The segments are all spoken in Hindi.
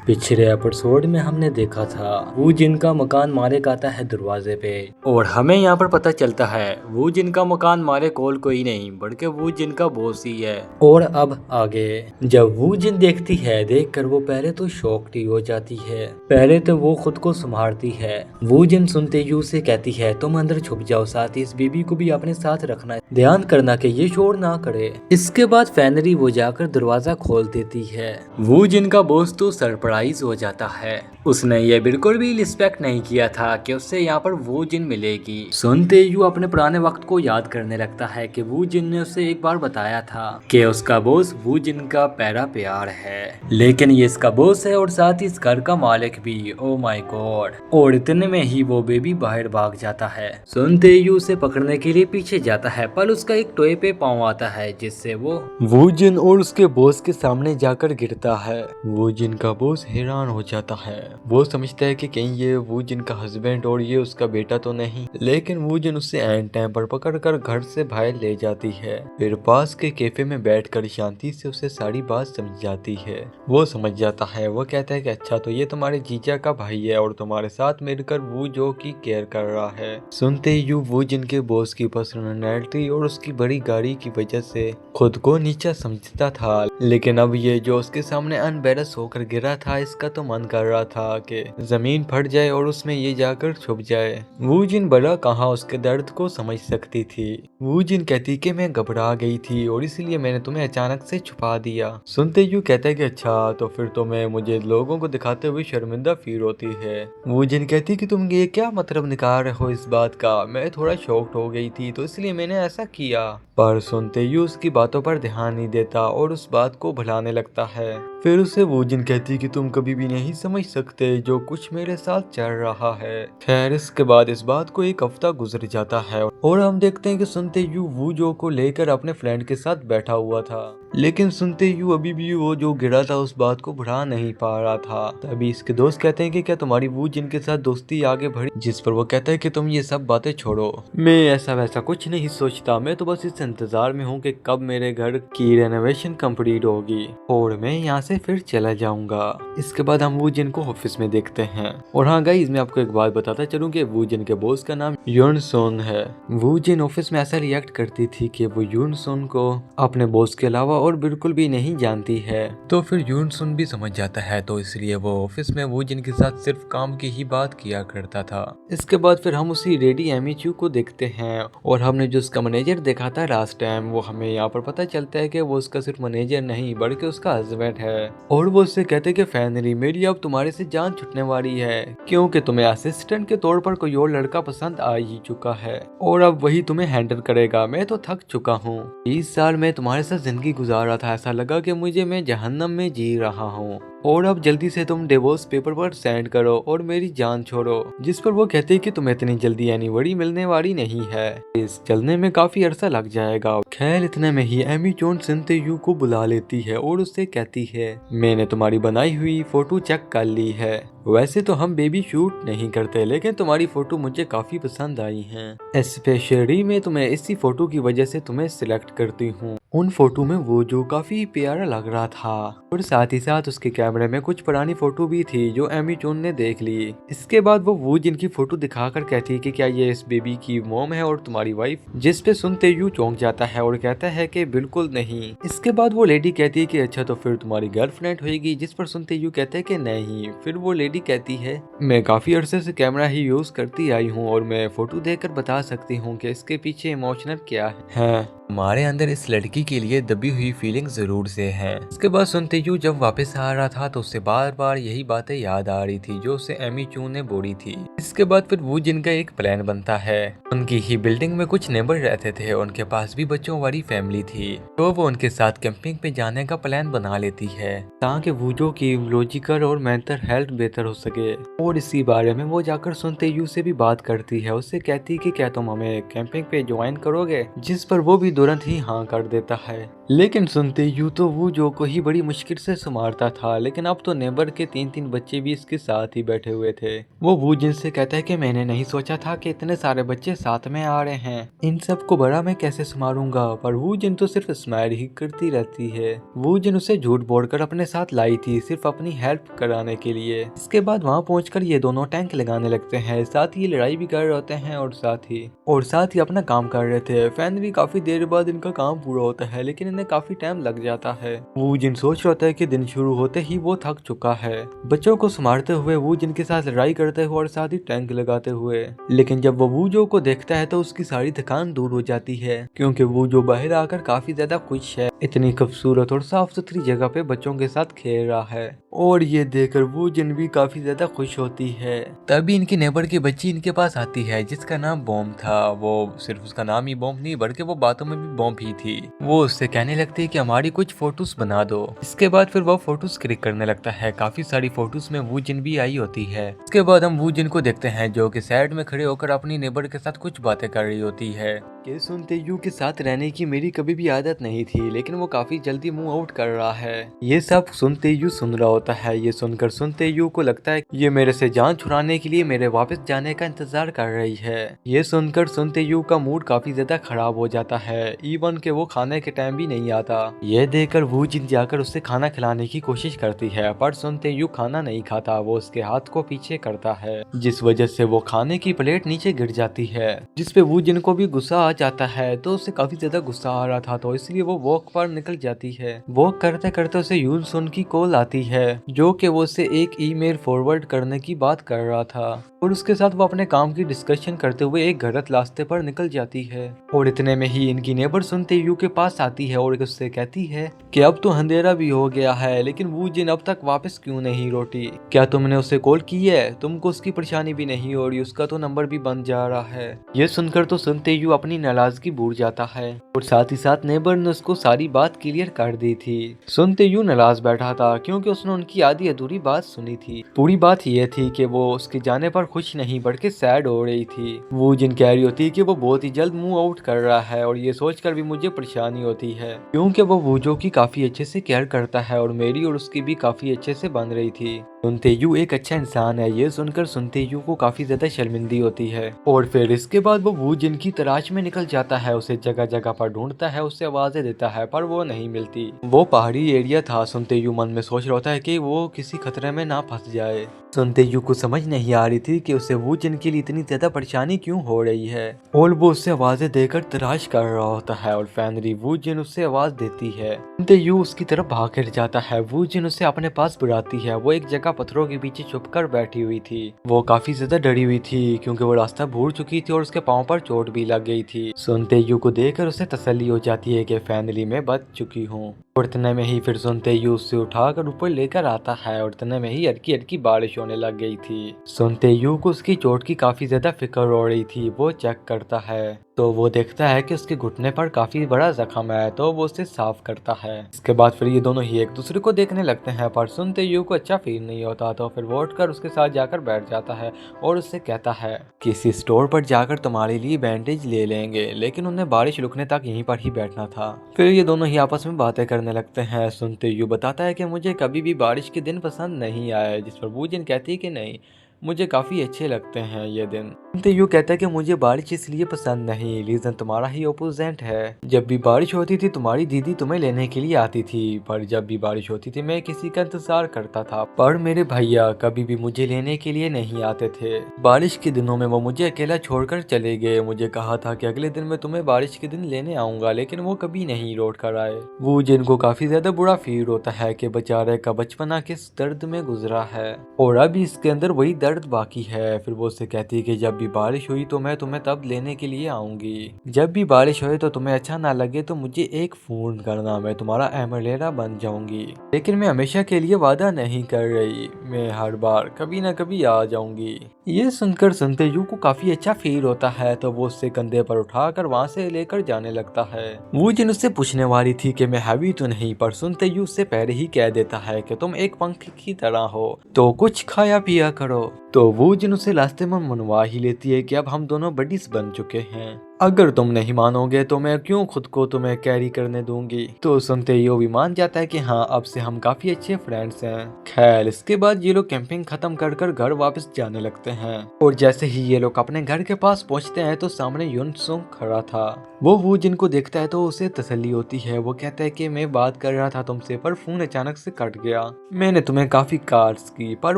पिछले एपिसोड में हमने देखा था वो जिनका मकान मालिक आता है दरवाजे पे और हमें यहाँ पर पता चलता है वो जिनका मकान मालिक कॉल कोई नहीं बल्कि वो जिनका बॉस ही है। और अब आगे जब वो जिन देखती है देखकर वो पहले तो शॉक्ड हो जाती है। पहले तो वो खुद को संभालती है। वो जिन सुनते ही उसे कहती है तुम अंदर छुप जाओ, साथ ही इस बेबी को भी अपने साथ रखना, ध्यान करना कि ये शोर ना करे। इसके बाद फाइनली वो जाकर दरवाजा खोल देती है। वो जिनका बॉस तो सरप्राइज हो जाता है। उसने ये बिल्कुल भी रिस्पेक्ट नहीं किया था कि उससे यहाँ पर वो जिन मिलेगी। सुनते ही अपने पुराने वक्त को याद करने लगता है कि वो जिन ने उसे एक बार बताया था कि उसका बॉस वो जिन का पहला प्यार है, लेकिन ये इसका बॉस है और साथ ही इस घर का मालिक भी। Oh my God. और इतने में ही वो बेबी बाहर भाग जाता है। सुनते ही उसे पकड़ने के लिए पीछे जाता है पर उसका एक टॉय पे पाँव आता है जिससे वो जिन और उसके बॉस के सामने जाकर गिरता है। वो जिन का बॉस हैरान हो जाता है। वो समझता है कि कहीं ये वो जिन का हस्बैंड और ये उसका बेटा तो नहीं, लेकिन वो जिन उससे एंड टाइम पर पकड़कर घर से बाहर ले जाती है। फिर पास के कैफे में बैठकर शांति से उसे सारी बात समझ जाती है। वो समझ जाता है। वो कहता है कि अच्छा तो ये तुम्हारे जीजा का भाई है और तुम्हारे साथ मिलकर वो जो की केयर कर रहा है। सुनते ही वो जिनके बॉस की पर्सनैलिटी और उसकी बड़ी गाड़ी की वजह से खुद को नीचा समझता था, लेकिन अब ये जो उसके सामने अनबैलेंस होकर गिरा था इसका तो मन कर रहा था कि जमीन फट जाए और उसमें ये जाकर छुप जाए। वो जिन बड़ा कहाँ उसके दर्द को समझ सकती थी। वो जिन कहती कि मैं घबरा गई थी और इसलिए मैंने तुम्हें अचानक से छुपा दिया। सुनते यू कहता है कि अच्छा तो फिर तुम्हें मुझे लोगों को दिखाते हुए शर्मिंदा फील होती है। वो जिन कहती कि तुम ये क्या मतलब निकाल रहे हो इस बात का, मैं थोड़ा शॉक्ड हो गई थी तो इसलिए मैंने ऐसा किया। पर सुनते ही उसकी बातों पर ध्यान नहीं देता और उस बात को भुलाने लगता है। फिर उसे वो जिन कहती कि तुम कभी भी नहीं समझ सकते जो कुछ मेरे साथ चल रहा है। खैर इसके बाद इस बात को एक हफ्ता गुजर जाता है और हम देखते हैं कि सुनते यू वो जो को लेकर अपने फ्रेंड के साथ बैठा हुआ था, लेकिन सुनते यू अभी भी वो जो गिरा था उस बात को भुला नहीं पा रहा था। तभी इसके दोस्त कहते हैं कि क्या तुम्हारी वो जिनके साथ दोस्ती आगे बढ़ी, जिस पर वो कहता है कि तुम ये सब बातें छोड़ो, मैं ऐसा वैसा कुछ नहीं सोचता, मैं तो बस इस इंतजार में हूँ कि कब मेरे घर की रेनोवेशन कंप्लीट होगी और मैं यहाँ से फिर चला जाऊंगा। इसके बाद हम वो जिन को ऑफिस में देखते हैं। और हाँ गाइस, मैं आपको एक बात बताता चलूं कि वो जिन के बॉस का नाम यून सोन है। वो जिन ऑफिस में ऐसा रिएक्ट करती थी कि वो यून सोन को अपने बॉस के अलावा और बिल्कुल भी नहीं जानती है। तो फिर यून सोन भी समझ जाता है, तो इसलिए वो ऑफिस में वो जिन के साथ सिर्फ काम की ही बात किया करता था। इसके बाद फिर हम उसी रेडी एमिचू को देखते हैं और हमने जो उसका मैनेजर देखा था लास्ट टाइम, वो हमें यहाँ पर पता चलता है कि वो उसका सिर्फ मैनेजर नहीं बल्कि उसका हस्बैंड है। और वो उससे कहते कि फाइनली मेरी अब तुम्हारे से जान छूटने वाली है, क्योंकि तुम्हें असिस्टेंट के तौर पर कोई और लड़का पसंद आ ही चुका है और अब वही तुम्हें हैंडल करेगा। मैं तो थक चुका हूँ। 20 साल में तुम्हारे साथ जिंदगी गुजार रहा था, ऐसा लगा कि मैं जहन्नम में जी रहा हूँ और अब जल्दी से तुम डिवोर्स पेपर पर साइन करो और मेरी जान छोड़ो। जिस पर वो कहते हैं कि तुम्हें इतनी जल्दी एनिवर्सरी मिलने वाली नहीं है, इस चलने में काफी अरसा लग जाएगा। खैर इतने में ही एमी जोन सिंते यू को बुला लेती है और उससे कहती है मैंने तुम्हारी बनाई हुई फोटो चेक कर ली है। वैसे तो हम बेबी शूट नहीं करते, लेकिन तुम्हारी फोटो मुझे काफी पसंद आई है। स्पेशली मैं तुम्हें इसी फोटो की वजह से तुम्हें सिलेक्ट करती हूँ। उन फोटो में वो जो काफी प्यारा लग रहा था और साथ ही साथ उसके कैमरे में कुछ पुरानी फोटो भी थी जो एमी जोन ने देख ली। इसके बाद वो जिनकी फोटो दिखाकर कहती है कि क्या ये इस बेबी की मॉम है और तुम्हारी वाइफ, जिस पे सुनते यू चौंक जाता है और कहता है कि बिल्कुल नहीं। इसके बाद वो लेडी कहती है कि अच्छा तो फिर तुम्हारी गर्लफ्रेंड होगी, जिस पर सुनते यू कहते हैं कि नहीं। फिर वो लेडी कहती है मैं काफी अरसे से कैमरा ही यूज करती आई हूँ और मैं फोटो देखकर बता सकती हूँ कि इसके पीछे इमोशनल क्या है। हमारे अंदर इस लड़की के लिए दबी हुई फीलिंग जरूर से है। इसके बाद सुनते यू जब वापस आ रहा था तो उसे बार बार यही बातें याद आ रही थी जो उसे एमी चू ने बोली थी। इसके बाद फिर वो जिनका एक प्लान बनता है। उनकी ही बिल्डिंग में कुछ नेबर रहते थे, उनके पास भी बच्चों वाली फैमिली थी, तो वो उनके साथ कैंपिंग पे जाने का प्लान बना लेती है ताकि वो जो की लॉजिकल और मेंटल हेल्थ बेहतर हो सके। और इसी बारे में वो जाकर सुनते यू से भी बात करती है। उससे कहती कि क्या तुम हमें कैंपिंग पे ज्वाइन करोगे, जिस पर वो भी तुरंत ही हाँ कर देता है। लेकिन सुनते यूं तो वो जो को ही बड़ी मुश्किल से संभालता था, लेकिन अब तो नेबर के 3-3 बच्चे भी इसके साथ ही बैठे हुए थे। वो वूजिन से कहता है कि मैंने नहीं सोचा था कि इतने सारे बच्चे साथ में आ रहे हैं, इन सबको बड़ा मैं कैसे संभालूंगा। पर वूजिन तो सिर्फ स्माइल ही करती रहती है। वूजिन उसे झूठ बोलकर अपने साथ लाई थी, सिर्फ अपनी हेल्प कराने के लिए। इसके बाद वहाँ पहुंचकर ये दोनों टैंक लगाने लगते हैं, साथ ही लड़ाई भी कर रहे होते हैं और साथ ही अपना काम कर रहे थे। फाइनली काफी देर बाद इनका काम पूरा होता है, लेकिन इन्हें काफी टाइम लग जाता है। वूजिन सोच रहा होता है कि दिन शुरू होते ही वो थक चुका है, बच्चों को संभालते हुए, वूजिन के साथ लड़ाई करते हुए और साथ ही टैंक लगाते हुए। लेकिन जब वो वूजो को देखता है तो उसकी सारी थकान दूर हो जाती है, क्योंकि वूजो बाहर आकर काफी ज्यादा खुश है। इतनी खूबसूरत और साफ सुथरी जगह पे बच्चों के साथ खेल रहा है, और ये देखकर वूजिन भी काफी ज्यादा खुश होती है। तभी इनकी नेबर की बच्ची इनके पास आती है, जिसका नाम बॉम्ब था। वो सिर्फ उसका नाम ही बॉम्ब नहीं, बल्कि वो बातों में भी बॉम्ब ही थी। वो उससे कहने लगती है कि हमारी कुछ फोटोज बना दो। इसके बाद फिर वो फोटोज क्लिक करने लगता है। काफी सारी फोटोज में वूजिन भी आई होती है। इसके बाद हम वूजिन को देखते हैं, जो कि साइड में खड़े होकर अपनी नेबर के साथ कुछ बातें कर रही होती है। कि सुनते यू के साथ रहने की मेरी कभी भी आदत नहीं थी, लेकिन वो काफी जल्दी मूव आउट कर रहा है। ये सब सुनते यू सुन रहा होता है। ये सुनकर सुनते यू को लगता है ये मेरे से जान छुड़ाने के लिए मेरे वापस जाने का इंतजार कर रही है। ये सुनकर सुनते यू का मूड काफी ज्यादा खराब हो जाता है, इवन के वो खाने के टाइम भी नहीं आता। ये देखकर वूजिन जाकर उससे खाना खिलाने की कोशिश करती है, पर सुनते यू खाना नहीं खाता। वो उसके हाथ को पीछे करता है, जिस वजह से वो खाने की प्लेट नीचे गिर जाती है, जिसपे वूजिन को भी गुस्सा आ जाता है। तो उसे काफी ज्यादा गुस्सा आ रहा था, तो इसलिए वो वॉक पर निकल जाती है। वॉक करते करते उसे यून सुन की कॉल आती है, जो कि वो उसे एक ईमेल फॉरवर्ड करने की बात कर रहा था, और उसके साथ वो अपने काम की डिस्कशन करते हुए एक गलत रास्ते पर निकल जाती है। और इतने में ही इनकी नेबर सुनते यू के पास आती है और उससे कहती है कि अब तो अंधेरा भी हो गया है, लेकिन वूजिन अब तक वापस क्यों नहीं लौटी? क्या तुमने उसे कॉल की है? तुमको उसकी परेशानी भी नहीं हो रही, उसका तो नंबर भी बंद जा रहा है। ये सुनकर तो सुनते यू अपनी नाराजगी भूल जाता है, और साथ ही साथ नेबर ने उसको सारी बात क्लियर कर दी थी। सुनते यू नाराज बैठा था, क्योंकि उसने उनकी आधी अधूरी बात सुनी थी। पूरी बात यह थी कि वो उसके जाने पर खुश नहीं बल्कि सैड हो रही थी। वूजिन कह रही होती कि वो बहुत ही जल्द मूव आउट कर रहा है, और ये सोचकर भी मुझे परेशानी होती है, क्योंकि वो वूजो की काफी अच्छे से केयर करता है, और मेरी और उसकी भी काफी अच्छे से बन रही थी। सुनते यू एक अच्छा इंसान है। ये सुनकर सुनते यू को काफी ज्यादा शर्मिंदी होती है, और फिर इसके बाद वो वूजिन की तलाश में निकल जाता है। उसे जगह जगह पर ढूंढता है, उसे आवाजें देता है, पर वो नहीं मिलती। वो पहाड़ी एरिया था। सुनते यू मन में सोच रहा होता है कि वो किसी खतरे में ना फंस जाए। सुनते यू को समझ नहीं आ रही थी कि उसे वूजिन के लिए इतनी ज्यादा परेशानी क्यों हो रही है, और वो उससे आवाजें देकर तलाश कर रहा होता है, और फाइनली वूजिन उससे आवाज देती है। सुनते यू उसकी तरफ भाग कर जाता है। वूजिन उसे अपने पास बुलाती है। वो एक जगह पत्थरों के पीछे छुपकर बैठी हुई थी। वो काफी ज्यादा डरी हुई थी, क्योंकि वो रास्ता भूल चुकी थी और उसके पाँव पर चोट भी लग गई थी। सुनते यू को देखकर उसे तसल्ली हो जाती है कि फाइनली मैं बच चुकी हूँ। और इतने में ही फिर सुनते यू उससे उठाकर ऊपर लेकर आता है, और इतने में ही हल्की हल्की बारिश होने लग गई थी। सुनते यू को उसकी चोट की काफी ज्यादा फिक्र हो रही थी। वो चेक करता है तो वो देखता है कि उसके घुटने पर काफी बड़ा जख्म है, तो वो उसे साफ करता है। इसके बाद फिर ये दोनों ही एक दूसरे को देखने लगते हैं, पर सुनते यू को अच्छा फील नहीं होता, तो फिर वो उठकर उसके साथ जाकर बैठ जाता है, और उससे कहता है किसी स्टोर पर जाकर तुम्हारे लिए बैंडेज ले लेंगे। लेकिन उन्हें बारिश रुकने तक यहीं पर ही बैठना था। फिर ये दोनों ही आपस में बातें करने लगते हैं। सुनते यू बताता है कि मुझे कभी भी बारिश के दिन पसंद नहीं आए, जिस पर वूजिन कहती है कि नहीं, मुझे काफी अच्छे लगते हैं ये दिन। सुनते यू कहता है कि मुझे बारिश इसलिए पसंद नहीं, रीजन तुम्हारा ही ओपोजिट है। जब भी बारिश होती थी तुम्हारी दीदी तुम्हें लेने के लिए आती थी, पर जब भी बारिश होती थी मैं किसी का इंतजार करता था, पर मेरे भैया कभी भी मुझे लेने के लिए नहीं आते थे। बारिश के दिनों में वो मुझे अकेला छोड़कर चले गए। मुझे कहा था कि अगले दिन मैं तुम्हें बारिश के दिन लेने आऊंगा, लेकिन वो कभी नहीं लौट कर आए। वो जिनको काफी ज्यादा बुरा फील होता है कि बेचारे का बचपना किस दर्द में गुजरा है, और अब इसके अंदर वही दर्द बाकी है। फिर वो उससे कहती है कि जब भी बारिश हुई तो मैं तुम्हें तब लेने के लिए आऊंगी। जब भी बारिश हुई तो तुम्हें अच्छा ना लगे तो मुझे एक फोन करना, मैं तुम्हारा एमलेरा बन जाऊंगी। लेकिन मैं हमेशा के लिए वादा नहीं कर रही, मैं हर बार कभी ना कभी आ जाऊंगी। ये सुनकर सुनते यू को काफी अच्छा फील होता है, तो वो उससे कंधे पर उठाकर वहाँ से लेकर जाने लगता है। वो जिन उससे पूछने वाली थी कि मैं हैवी तो नहीं, पर सुनते यू उससे पहले ही कह देता है कि तुम एक पंख की तरह हो, तो कुछ खाया पिया करो। तो वो जिन उसे रास्ते में मनवा ही लेती है कि अब हम दोनों बडीज बन चुके हैं। अगर तुम नहीं मानोगे तो मैं क्यों खुद को तुम्हें कैरी करने दूंगी। तो सुनते ही वो भी मान जाता है कि हाँ, अब से हम काफी अच्छे फ्रेंड्स हैं। खैर, इसके बाद ये लोग कैंपिंग खत्म कर कर घर वापस जाने लगते हैं और जैसे ही ये लोग अपने घर के पास पहुंचते हैं तो सामने युन सुंग खड़ा था। वो जिनको देखता है तो उसे तसल्ली होती है। वो कहता है कि मैं बात कर रहा था तुमसे, पर फोन अचानक से कट गया। मैंने तुम्हें काफी कॉल्स की पर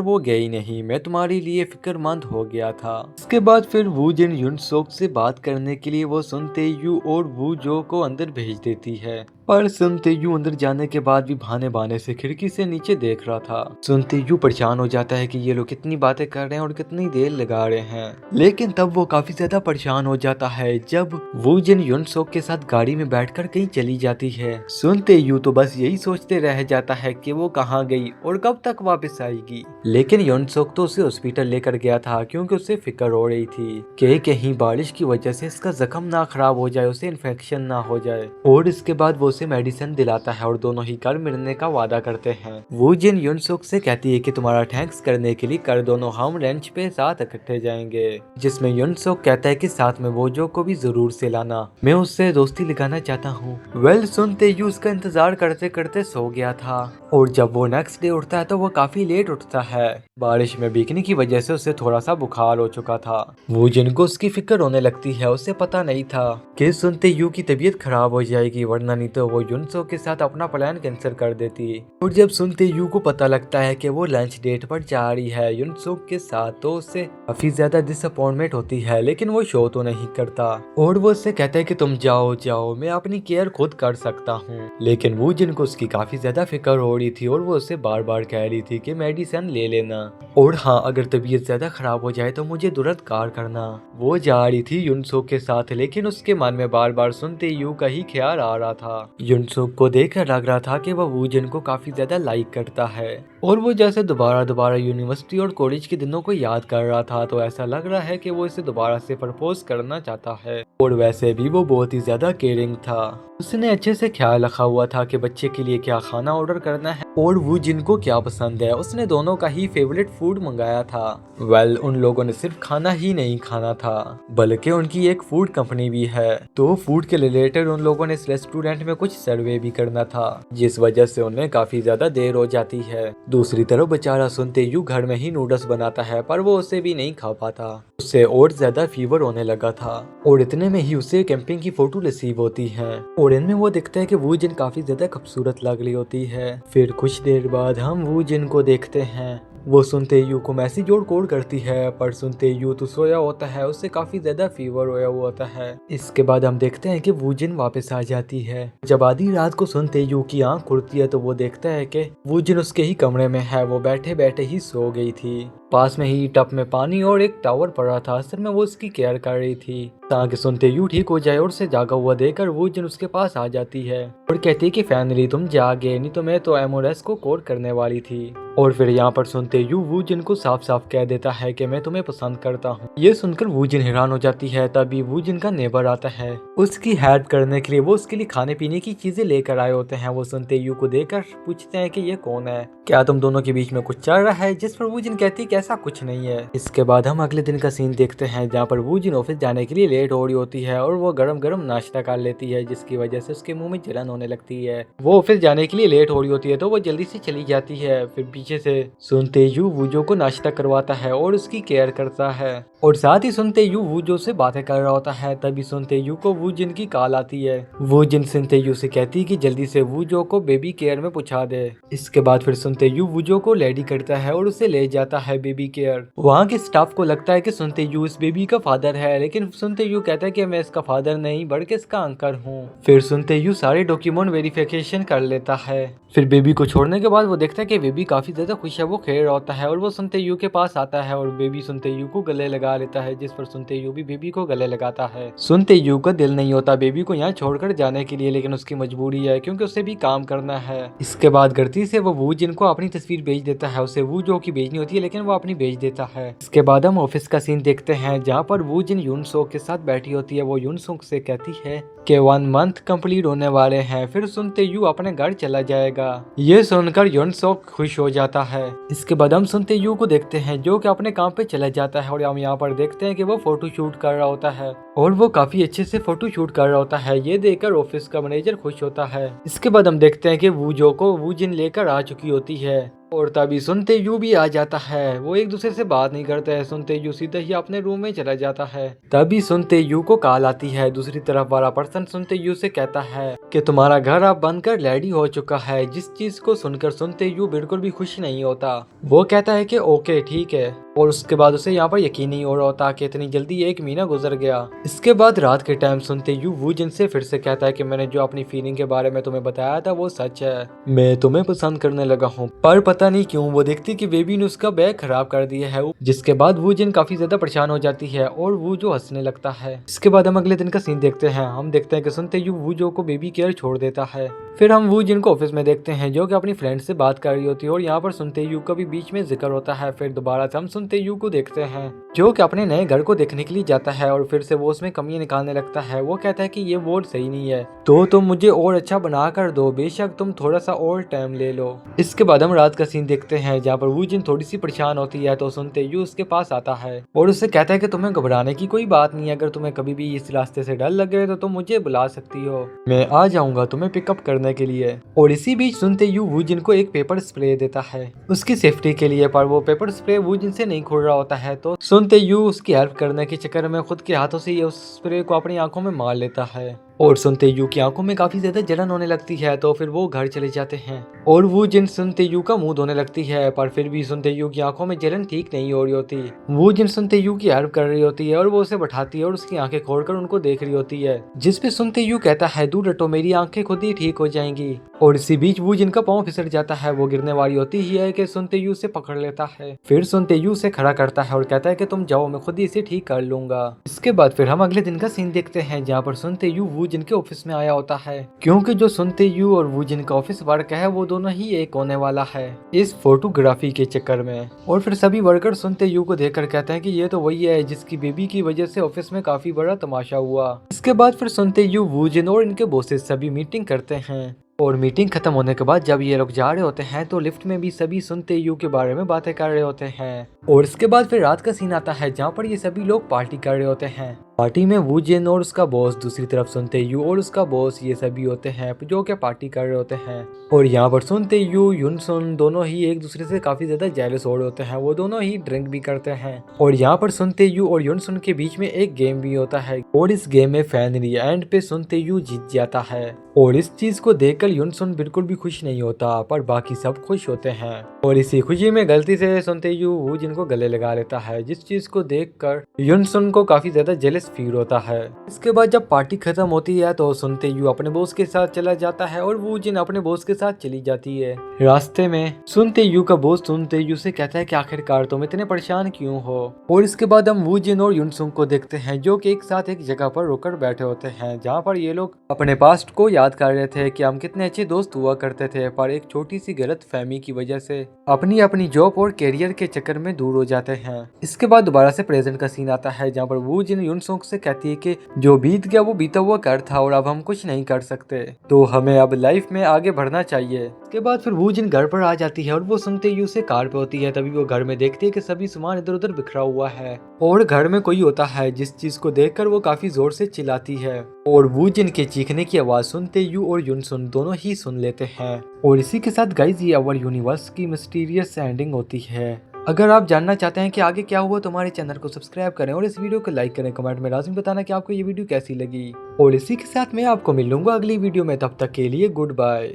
वो गई नहीं। मैं तुम्हारे लिए फिक्रमंद हो गया था। इसके बाद फिर वो जिन युन सोक से बात करने के लिए वो सुन तेयू और वू जो को अंदर भेज देती है। पर सुन तेयू अंदर जाने के बाद भी बहाने बहाने से खिड़की से नीचे देख रहा था। सुन तेयू परेशान हो जाता है कि ये लोग कितनी बातें कर रहे हैं और कितनी देर लगा रहे हैं। लेकिन तब वो काफी ज्यादा परेशान हो जाता है जब वो जिन युन सोक के साथ गाड़ी में बैठकर कहीं चली जाती है। सुन तेयू तो बस यही सोचते रह जाता है कि वो कहाँ गई और कब तक वापस आएगी। लेकिन युन सोक तो उसे हॉस्पिटल लेकर गया था क्योंकि उसे फिक्र हो रही थी कि कहीं बारिश की वजह से इसका जख्म ना खराब हो जाए, उसे इन्फेक्शन ना हो जाए। और इसके बाद वो उसे मेडिसिन दिलाता है और दोनों ही कल मिलने का वादा करते हैं। वो जिन युन सोक से कहती है कि तुम्हारा थैंक्स करने के लिए कल दोनों हम लंच पे साथ इकट्ठे जाएंगे, जिसमें युन सोक कहता है कि साथ में वो जो को भी जरूर से लाना, मैं उससे दोस्ती लगाना चाहता हूँ। वेल, सुनते ही उसका इंतजार करते करते सो गया था और जब वो नेक्स्ट डे उठता है तो वो काफी लेट उठता है। बारिश में भीगने की वजह से उसे थोड़ा सा बुखार हो चुका था। वो जिनको उसकी फिक्र होने लगती है, उसे पता नहीं था कि सुनते यू की तबीयत खराब हो जाएगी, वरना नहीं तो वो युनसो के साथ अपना प्लान कैंसिल कर देती। और जब सुनते यू को पता लगता है कि वो लंच डेट पर जा रही है युनसो के साथ, तो उसे काफी ज्यादा डिसअपॉइंटमेंट होती है। लेकिन वो शो तो नहीं करता और वो उससे कहता है कि तुम जाओ जाओ, मैं अपनी केयर खुद कर सकता हूँ। लेकिन वो जिनको उसकी काफी ज्यादा फिक्र हो रही थी और वो उसे बार बार कह रही थी कि मेडिसिन ले लेना और हाँ, अगर तबीयत ज्यादा खराब हो जाए तो मुझे तुरंत कार करना। वो जा रही थी युनसो के साथ, लेकिन उसके मन में बार बार सुनते यू का ही ख्याल आ रहा था। युनसो को देखकर लग रहा था कि वह वो जिन को काफी ज्यादा लाइक करता है और वो जैसे दोबारा यूनिवर्सिटी और कॉलेज के दिनों को याद कर रहा था, तो ऐसा लग रहा है कि वो इसे दोबारा से प्रपोज करना चाहता है। और वैसे भी वो बहुत ही ज्यादा केयरिंग था। उसने अच्छे से ख्याल रखा हुआ था कि बच्चे के लिए क्या खाना ऑर्डर करना है और वो जिनको क्या पसंद है। उसने दोनों का ही फेवरेट फूड मंगाया था। वेल, उन लोगों ने सिर्फ खाना ही नहीं खाना था, बल्कि उनकी एक फूड कंपनी भी है। तो फूड के रिलेटेड उन लोगों ने इस रेस्टोरेंट में कुछ सर्वे भी करना था, जिस वजह से उन्हें काफी ज्यादा देर हो जाती है। दूसरी तरफ बेचारा सुनते यू घर में ही नूडल्स बनाता है, पर वो उसे भी नहीं खा पाता। उससे और ज्यादा फीवर होने लगा था और इतने में ही उसे कैंपिंग की फोटो रिसीव होती है और इनमें वो दिखता है कि वो जिन काफी ज्यादा खूबसूरत लग रही होती है। फिर कुछ देर बाद हम वो जिन को देखते हैं। वो सुनते यू को मैसेज और कॉल करती है, पर सुनते यू तो सोया होता है, उससे काफी ज्यादा फीवर होया हुआ होता है। इसके बाद हम देखते हैं कि वो जिन वापस आ जाती है। जब आधी रात को सुनते यू की आंख खुलती है तो वो देखता है कि वो जिन उसके ही कमरे में है। वो बैठे बैठे ही सो गई थी। पास में ही टब में पानी और एक टावर पड़ा था। असल में वो उसकी केयर कर रही थी ताकि सुनते यू ठीक हो जाए। और उसे जागा हुआ देखकर वो जिन उसके पास आ जाती है और कहती है कि फाइनली तुम जागे, नहीं तो मैं तो एमओएस को कॉल करने वाली थी। और फिर यहाँ पर सुनते यू वो जिन को साफ साफ कह देता है कि मैं तुम्हें पसंद करता हूँ। ये सुनकर वो जिन हैरान हो जाती है। तभी वो जिन का नेबर आता है उसकी हेल्प करने के लिए। वो उसके लिए खाने पीने की चीजें लेकर आए होते हैं। वो सुनते यू को देखकर पूछते हैं कि ये कौन है, क्या तुम दोनों के बीच में कुछ चल रहा है। जिस पर वो जिन कहती है कि ऐसा कुछ नहीं है। इसके बाद हम अगले दिन का सीन देखते हैं जहाँ पर वो जिन ऑफिस जाने के लिए लेट हो रही होती है और वो गरम गरम नाश्ता कर लेती है, जिसकी वजह से उसके मुंह में जलन होने लगती है। वो ऑफिस जाने के लिए लेट हो रही होती है तो वो जल्दी से चली जाती है। फिर पीछे से सुनते यू वूजो को नाश्ता करवाता है और उसकी केयर करता है और साथ ही सुनते यू वूजो से बातें कर रहा होता है। तभी सुनते यू को वो जिन की कॉल आती है। वो जिन सुनते यू से कहती है कि जल्दी से वूजो को बेबी केयर में पहुंचा दे। इसके बाद फिर सुनते यू वूजो को रेडी करता है और उसे ले जाता है बेबी केयर। वहाँ के स्टाफ को लगता है कि सुनते यू इस बेबी का फादर है, लेकिन सुनते यू कहता है कि मैं इसका फादर नहीं बल्कि इसका अंकल हूँ। फिर सुनते यू सारे डॉक्यूमेंट वेरिफिकेशन कर लेता है। फिर बेबी को छोड़ने के बाद वो देखता है कि बेबी काफी ज्यादा खुश है। वो खेल रहा होता है और वो सुनते यू के पास आता है और बेबी सुनते यू को गले लगा लेता है, जिस पर सुनते यू भी बेबी को गले लगाता है। सुनते यू का दिल नहीं होता बेबी को यहाँ छोड़कर जाने के लिए, लेकिन उसकी मजबूरी है क्योंकि उसे भी काम करना है। इसके बाद गलती से वो जिनको अपनी तस्वीर भेज देता है। उसे वो जो की भेजनी होती है लेकिन वो अपनी भेज देता है। इसके बाद हम ऑफिस का सीन देखते हैं जहाँ पर वो जिन यूनसोक के साथ बैठी होती है। वो यूनसोक से कहती है कि 1 मंथ कंप्लीट होने वाले हैं, फिर सुनते यू अपने घर चला जाएगा। ये सुनकर युन सोक खुश हो जाता है। इसके बाद हम सुनते यू को देखते हैं जो कि अपने काम पे चला जाता है और हम यहाँ पर देखते हैं कि वो फोटो शूट कर रहा होता है और वो काफी अच्छे से फोटो शूट कर रहा होता है। ये देखकर ऑफिस का मैनेजर खुश होता है। इसके बाद हम देखते हैं कि वूजो को वूजिन लेकर आ चुकी होती है और तभी सुनते यू भी आ जाता है। वो एक दूसरे से बात नहीं करते हैं। सुनते यू सीधा ही अपने रूम में चला जाता है। तभी सुनते यू को कॉल आती है। दूसरी तरफ वाला पर्सन सुनते यू से कहता है कि तुम्हारा घर अब बनकर रेडी हो चुका है। जिस चीज को सुनकर सुनते यू बिल्कुल भी खुश नहीं होता। वो कहता है कि ओके ठीक है और उसके बाद उसे यहाँ पर यकीन नहीं हो रहा होता कि इतनी जल्दी 1 महीना गुजर गया। इसके बाद रात के टाइम सुनते यू वूजिन से फिर से कहता है कि मैंने जो अपनी फीलिंग के बारे में तुम्हें बताया था वो सच है। मैं तुम्हें पसंद करने लगा हूँ। पर पता नहीं क्यों वो देखती कि बेबी ने उसका बैग खराब कर दिया है। जिसके बाद वूजिन काफी ज्यादा परेशान हो जाती है और वूजो हंसने लगता है। इसके बाद हम अगले दिन का सीन देखते हैं। हम देखते हैं कि सुनते यू वूजो को बेबी केयर छोड़ देता है। फिर हम वूजिन को ऑफिस में देखते हैं जो कि अपनी फ्रेंड से बात कर रही होती है और यहाँ पर सुनते यू का भी बीच में जिक्र होता है। फिर दोबारा से हम सुनते यू को देखते हैं जो कि अपने नए घर को देखने के लिए जाता है और फिर से वो उसमें कमियां निकालने लगता है। वो कहता है कि ये वोट सही नहीं है तो तुम मुझे और अच्छा बना कर दो, बेशक तुम थोड़ा सा और टाइम ले लो। इसके बाद हम रात का सीन देखते हैं जहाँ पर वूजिन थोड़ी सी परेशान होती है तो सुनते यू उसके पास आता है और उससे कहता है कि तुम्हें घबराने की कोई बात नहीं है। अगर तुम्हें कभी भी इस रास्ते से डर लगे तो तुम मुझे बुला सकती हो, मैं आ जाऊंगा तुम्हें पिकअप करने के लिए। और इसी बीच सुनते यू वूजिन को एक पेपर स्प्रे देता है उसकी सेफ्टी के लिए, पर वो पेपर स्प्रे वूजिन से नहीं खुल रहा होता है तो सुनते यू उसकी हेल्प करने के चक्कर में खुद के हाथों से ये उस स्प्रे को अपनी आंखों में मार लेता है और सुनते यू की आंखों में काफी ज्यादा जलन होने लगती है। तो फिर वो घर चले जाते हैं और वूजिन सुनते यू का मुंह धोने लगती है, पर फिर भी सुनते यू की आंखों में जलन ठीक नहीं हो रही होती। वूजिन सुनते यू की हेल्प कर रही होती है और वो उसे बैठाती है और उसकी आंखें खोलकर उनको देख रही होती है, जिसपे सुनते यू कहता है दूर हटो, मेरी आंखें खुद ही ठीक हो जाएंगी। और इसी बीच वूजिन का पाँव फिसल जाता है। वो गिरने वाली होती ही है कि सुनते यू से पकड़ लेता है। फिर सुनते यू से खड़ा करता है और कहता है कि तुम जाओ, मैं खुद ही इसे ठीक कर लूंगा। इसके बाद फिर हम अगले दिन का सीन देखते हैं जहाँ पर सुनते यू वूजिन के ऑफिस में आया होता है क्योंकि जो सुनते यू और वूजिन का ऑफिस वर्क है वो दोनों ही एक होने वाला है इस फोटोग्राफी के चक्कर में। और फिर सभी वर्कर सुनते यू को देखकर कहते हैं कि ये तो वही है जिसकी बेबी की वजह से ऑफिस में काफी बड़ा तमाशा हुआ। इसके बाद फिर सुनते यू वूजिन और इनके बॉसेस सभी मीटिंग करते हैं और मीटिंग खत्म होने के बाद जब ये लोग जा रहे होते हैं तो लिफ्ट में भी सभी सुनते यू के बारे में बातें कर रहे होते हैं। और इसके बाद फिर रात का सीन आता है जहाँ पर ये सभी लोग पार्टी कर रहे होते हैं। पार्टी में वूजिन और उसका बॉस, दूसरी तरफ सुनते यू और उसका बॉस ये सभी होते हैं जो कि पार्टी कर रहे होते हैं। और यहाँ पर सुनते यू युनसुन दोनों ही एक दूसरे से काफी ज्यादा जेलस हो रहे होते हैं। वो दोनों ही ड्रिंक भी करते हैं और यहाँ पर सुनते यू और युनसुन के बीच में एक गेम भी होता है और इस गेम में फाइनली एंड पे सुनते यू जीत जाता है। और इस चीज को देखकर युनसुन बिल्कुल भी खुश नहीं होता, पर बाकी सब खुश होते हैं। और इसी खुशी में गलती से सुनते यू वूजिन को गले लगा लेता है, जिस चीज को देखकर युनसुन को काफी ज्यादा जेलस फील होता है। इसके बाद जब पार्टी खत्म होती है तो सुनते यू अपने बॉस के साथ चला जाता है और वूजिन अपने बॉस के साथ चली जाती है। रास्ते में सुनते यू का बॉस सुनते यू से कहता है कि आखिरकार तुम इतने परेशान क्यों हो। और इसके बाद हम वूजिन और युनसुन को देखते हैं जो कि एक साथ एक जगह पर रुककर बैठे होते हैं जहाँ पर ये लोग अपने पास्ट को याद कर रहे थे कि हम कितने अच्छे दोस्त हुआ करते थे, पर एक छोटी सी गलत फहमी की वजह से अपनी अपनी जॉब और कैरियर के चक्कर में दूर हो जाते हैं। इसके बाद दोबारा से प्रेजेंट का सीन आता है जहाँ पर वूजिन युनसुन से कहती है कि जो बीत गया वो बीता हुआ कर था और अब हम कुछ नहीं कर सकते, तो हमें अब लाइफ में आगे बढ़ना चाहिए। इसके बाद फिर वूजिन घर पर आ जाती है और वो सुनते यू से कार पे होती है। तभी वो घर में देखती है कि सभी सामान इधर उधर बिखरा हुआ है और घर में कोई होता है, जिस चीज को देखकर वो काफी जोर से चिल्लाती है और वूजिन के चीखने की आवाज सुनते यू और युनसुन दोनों ही सुन लेते हैं। और इसी के साथ गाइज ये अवर यूनिवर्स की मिस्टीरियस एंडिंग होती है। अगर आप जानना चाहते हैं कि आगे क्या हुआ तो हमारे चैनल को सब्सक्राइब करें और इस वीडियो को लाइक करें। कमेंट में लाजमी बताना कि आपको ये वीडियो कैसी लगी। और इसी के साथ मैं आपको मिल लूंगा अगली वीडियो में, तब तक के लिए गुड बाय।